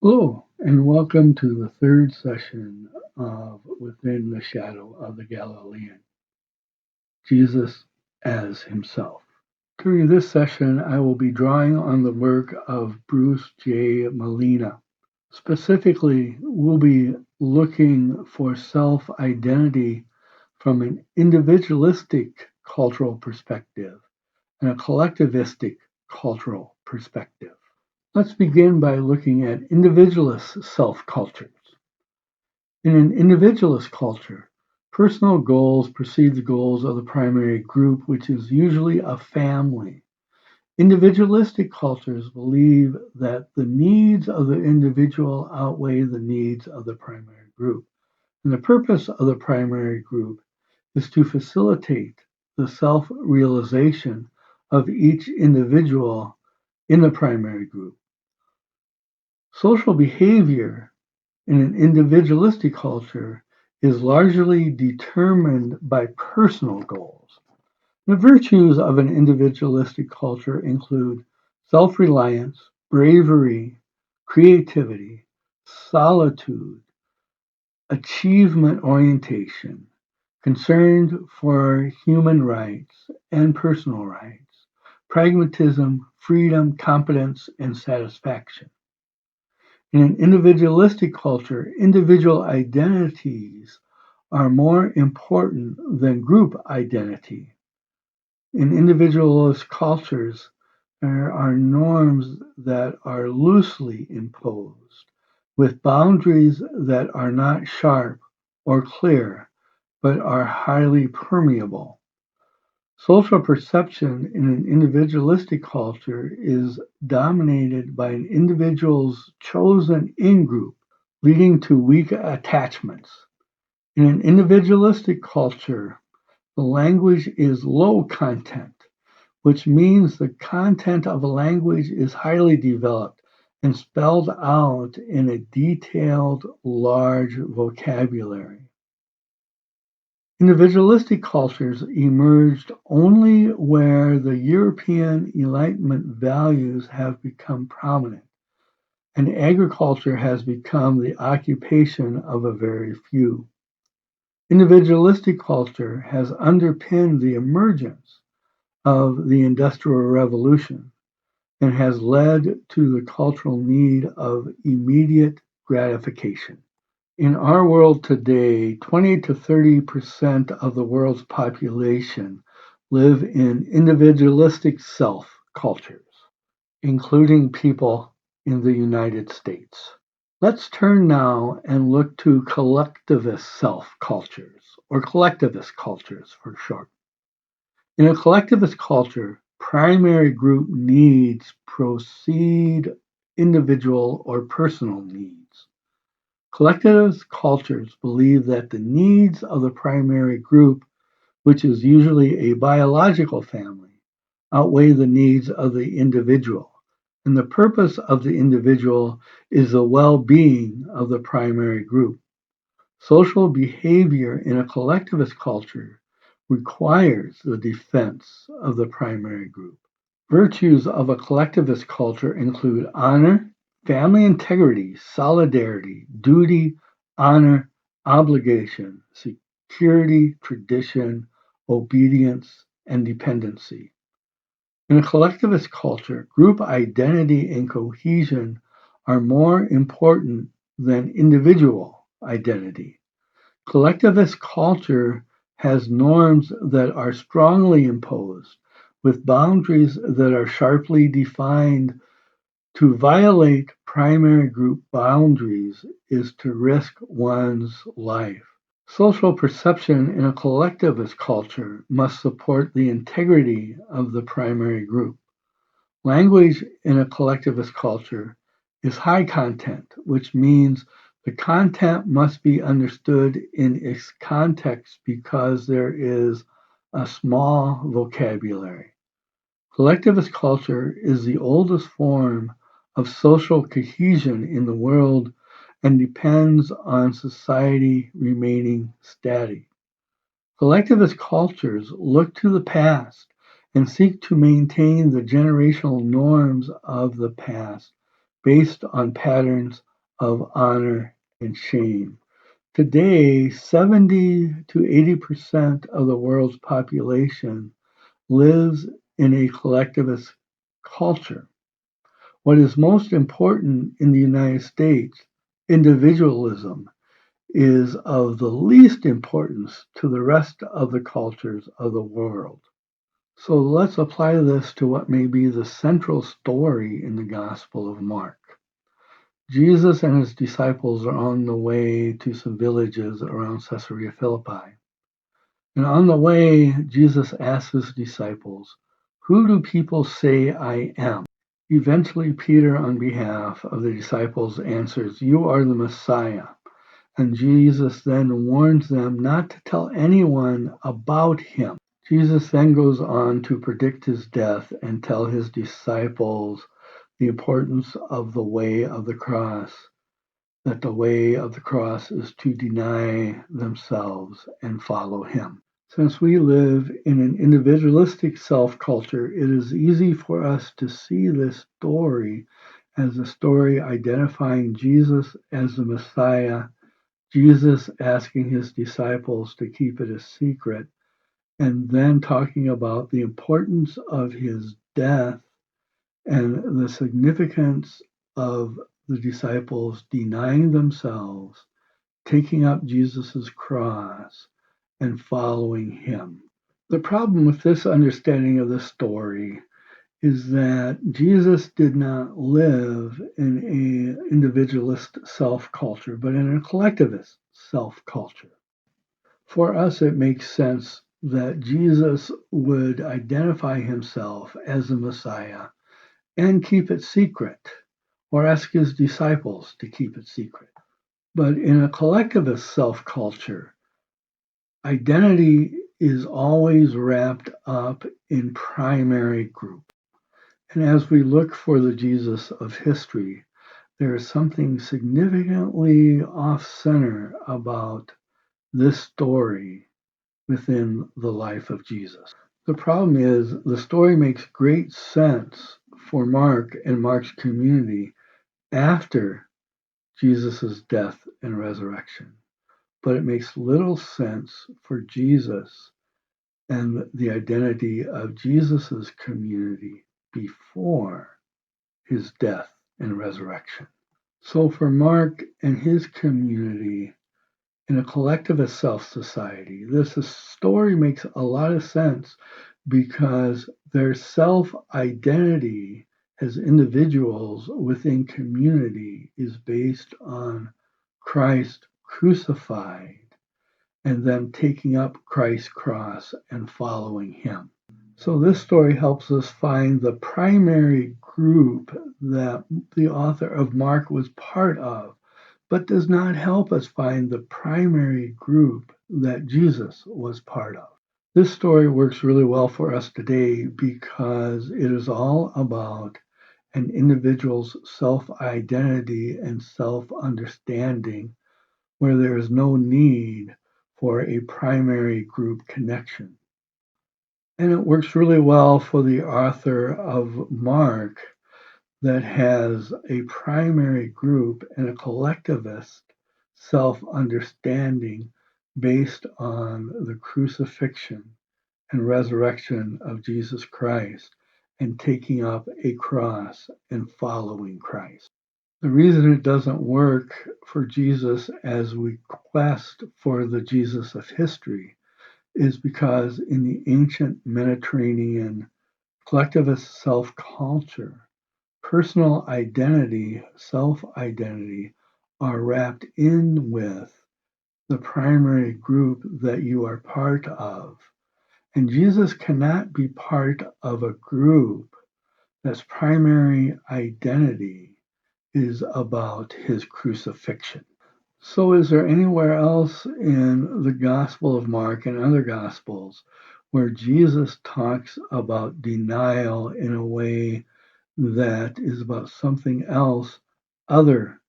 Hello, and welcome to the third session of Within the Shadow of the Galilean, Jesus as Himself. During this session, I will be drawing on the work of Bruce J. Malina. Specifically, we'll be looking for self-identity from an individualistic cultural perspective and a collectivistic cultural perspective. Let's begin by looking at individualist self cultures. In an individualist culture, personal goals precede the goals of the primary group, which is usually a family. Individualistic cultures believe that the needs of the individual outweigh the needs of the primary group. And the purpose of the primary group is to facilitate the self realization of each individual in the primary group. Social behavior in an individualistic culture is largely determined by personal goals. The virtues of an individualistic culture include self-reliance, bravery, creativity, solitude, achievement orientation, concern for human rights and personal rights, pragmatism, freedom, competence, and satisfaction. In an individualistic culture, individual identities are more important than group identity. In individualist cultures, there are norms that are loosely imposed, with boundaries that are not sharp or clear, but are highly permeable. Social perception in an individualistic culture is dominated by an individual's chosen in-group, leading to weak attachments. In an individualistic culture, the language is low content, which means the content of a language is highly developed and spelled out in a detailed, large vocabulary. Individualistic cultures emerged only where the European Enlightenment values have become prominent, and agriculture has become the occupation of a very few. Individualistic culture has underpinned the emergence of the Industrial Revolution and has led to the cultural need of immediate gratification. In our world today, 20 to 30% of the world's population live in individualistic self cultures, including people in the United States. Let's turn now and look to collectivist self cultures, or collectivist cultures for short. In a collectivist culture, primary group needs precede individual or personal needs. Collectivist cultures believe that the needs of the primary group, which is usually a biological family, outweigh the needs of the individual, and the purpose of the individual is the well-being of the primary group. Social behavior in a collectivist culture requires the defense of the primary group. Virtues of a collectivist culture include honor, family integrity, solidarity, duty, honor, obligation, security, tradition, obedience, and dependency. In a collectivist culture, group identity and cohesion are more important than individual identity. Collectivist culture has norms that are strongly imposed, with boundaries that are sharply defined. To violate primary group boundaries is to risk one's life. Social perception in a collectivist culture must support the integrity of the primary group. Language in a collectivist culture is high content, which means the content must be understood in its context because there is a small vocabulary. Collectivist culture is the oldest form of social cohesion in the world and depends on society remaining static. Collectivist cultures look to the past and seek to maintain the generational norms of the past based on patterns of honor and shame. Today, 70 to 80% of the world's population lives in a collectivist culture. What is most important in the United States, individualism, is of the least importance to the rest of the cultures of the world. So let's apply this to what may be the central story in the Gospel of Mark. Jesus and his disciples are on the way to some villages around Caesarea Philippi. And on the way, Jesus asks his disciples, "Who do people say I am?" Eventually, Peter, on behalf of the disciples, answers, "You are the Messiah." And Jesus then warns them not to tell anyone about him. Jesus then goes on to predict his death and tell his disciples the importance of the way of the cross, that the way of the cross is to deny themselves and follow him. Since we live in an individualistic self culture, it is easy for us to see this story as a story identifying Jesus as the Messiah, Jesus asking his disciples to keep it a secret, and then talking about the importance of his death and the significance of the disciples denying themselves, taking up Jesus' cross, and following him. The problem with this understanding of the story is that Jesus did not live in an individualist self culture, but in a collectivist self culture. For us, it makes sense that Jesus would identify himself as the Messiah and keep it secret, or ask his disciples to keep it secret. But in a collectivist self culture, identity is always wrapped up in primary group. And as we look for the Jesus of history, there is something significantly off center about this story within the life of Jesus. The problem is the story makes great sense for Mark and Mark's community after Jesus' death and resurrection, but it makes little sense for Jesus and the identity of Jesus' community before his death and resurrection. So for Mark and his community in a collectivist self society, this story makes a lot of sense because their self identity as individuals within community is based on Christ crucified and them taking up Christ's cross and following him. So this story helps us find the primary group that the author of Mark was part of, but does not help us find the primary group that Jesus was part of. This story works really well for us today because it is all about an individual's self-identity and self-understanding where there is no need for a primary group connection. And it works really well for the author of Mark that has a primary group and a collectivist self-understanding based on the crucifixion and resurrection of Jesus Christ and taking up a cross and following Christ. The reason it doesn't work for Jesus as we quest for the Jesus of history is because in the ancient Mediterranean collectivist self culture, personal identity, self identity are wrapped in with the primary group that you are part of. And Jesus cannot be part of a group that's primary identity is about his crucifixion. So, is there anywhere else in the Gospel of Mark and other Gospels where Jesus talks about denial in a way that is about something else other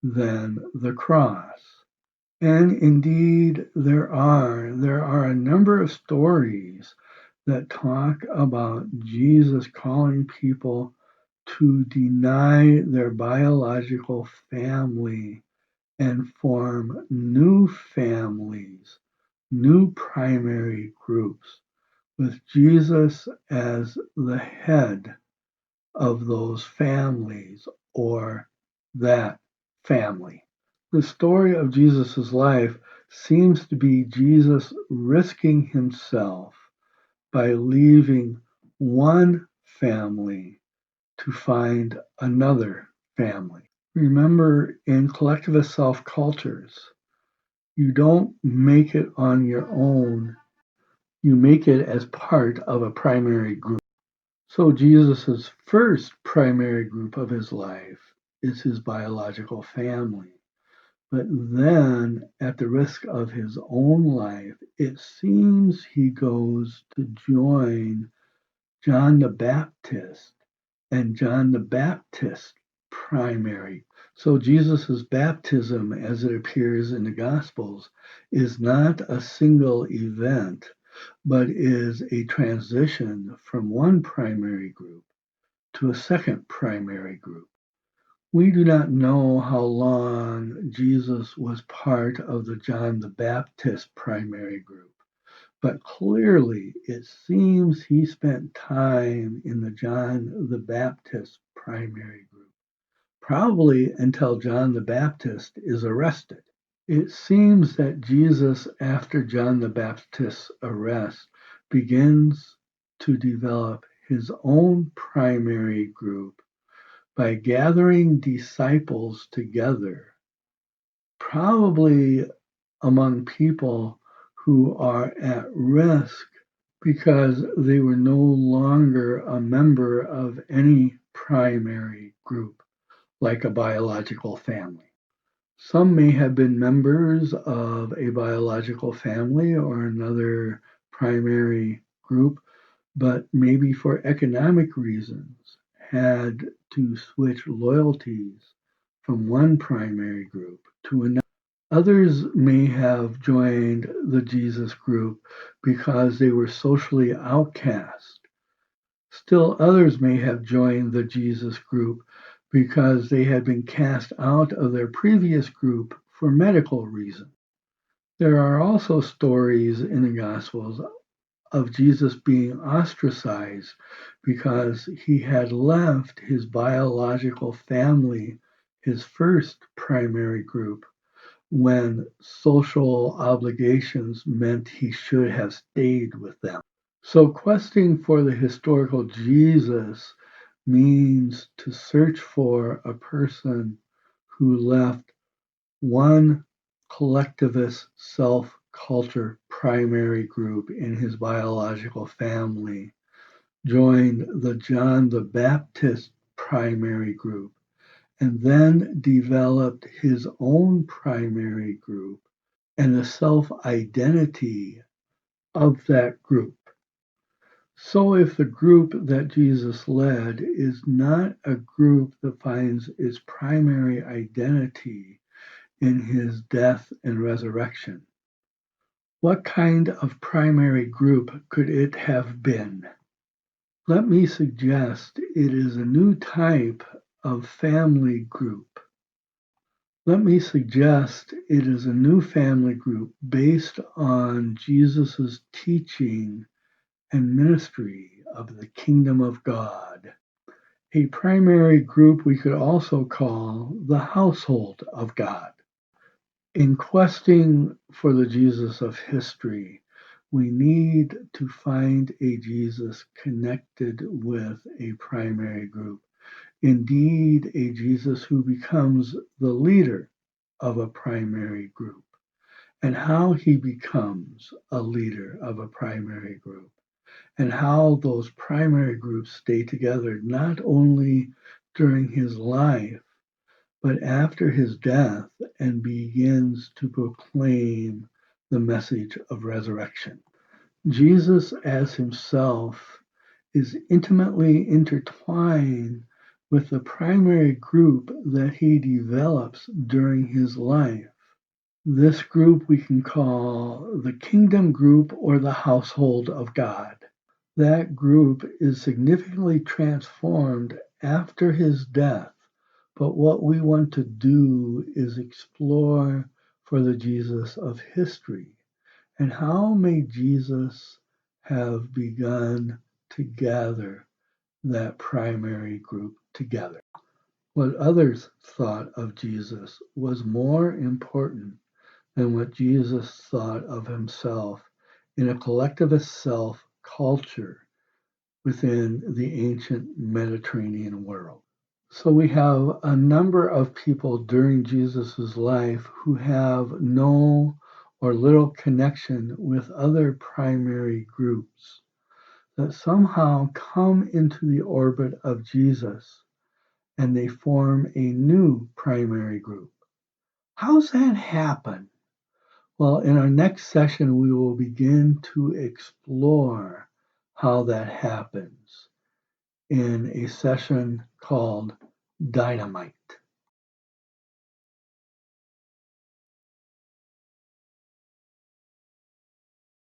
than the cross? And indeed, there are. There are a number of stories that talk about Jesus calling people to deny their biological family and form new families, new primary groups, with Jesus as the head of those families or that family. The story of Jesus' life seems to be Jesus risking himself by leaving one family to find another family. Remember, in collectivist-self cultures, you don't make it on your own, you make it as part of a primary group. So Jesus' first primary group of his life is his biological family. But then, at the risk of his own life, it seems he goes to join John the Baptist and John the Baptist's primary. So Jesus' baptism, as it appears in the Gospels, is not a single event, but is a transition from one primary group to a second primary group. We do not know how long Jesus was part of the John the Baptist primary group, but clearly it seems he spent time in the John the Baptist primary group, probably until John the Baptist is arrested. It seems that Jesus, after John the Baptist's arrest, begins to develop his own primary group by gathering disciples together, probably among people who are at risk because they were no longer a member of any primary group, like a biological family. Some may have been members of a biological family or another primary group, but maybe for economic reasons had to switch loyalties from one primary group to another. Others may have joined the Jesus group because they were socially outcast. Still others may have joined the Jesus group because they had been cast out of their previous group for medical reasons. There are also stories in the Gospels of Jesus being ostracized because he had left his biological family, his first primary group, when social obligations meant he should have stayed with them. So, questing for the historical Jesus means to search for a person who left one collectivist-self culture primary group in his biological family, joined the John the Baptist primary group, and then developed his own primary group and the self-identity of that group. So if the group that Jesus led is not a group that finds its primary identity in his death and resurrection, what kind of primary group could it have been? Let me suggest it is a new type of family group. Let me suggest it is a new family group based on Jesus' teaching and ministry of the kingdom of God. A primary group we could also call the household of God. In questing for the Jesus of history, we need to find a Jesus connected with a primary group. Indeed, a Jesus who becomes the leader of a primary group, and how he becomes a leader of a primary group, and how those primary groups stay together not only during his life, but after his death, and begins to proclaim the message of resurrection. Jesus as himself is intimately intertwined with the primary group that he develops during his life. This group we can call the kingdom group or the household of God. That group is significantly transformed after his death, but what we want to do is explore for the Jesus of history. And how may Jesus have begun to gather that primary group together? What others thought of Jesus was more important than what Jesus thought of himself in a collectivist-self culture within the ancient Mediterranean world. So we have a number of people during Jesus' life who have no or little connection with other primary groups that somehow come into the orbit of Jesus and they form a new primary group. How's that happen? Well, in our next session, we will begin to explore how that happens in a session called Dynamite.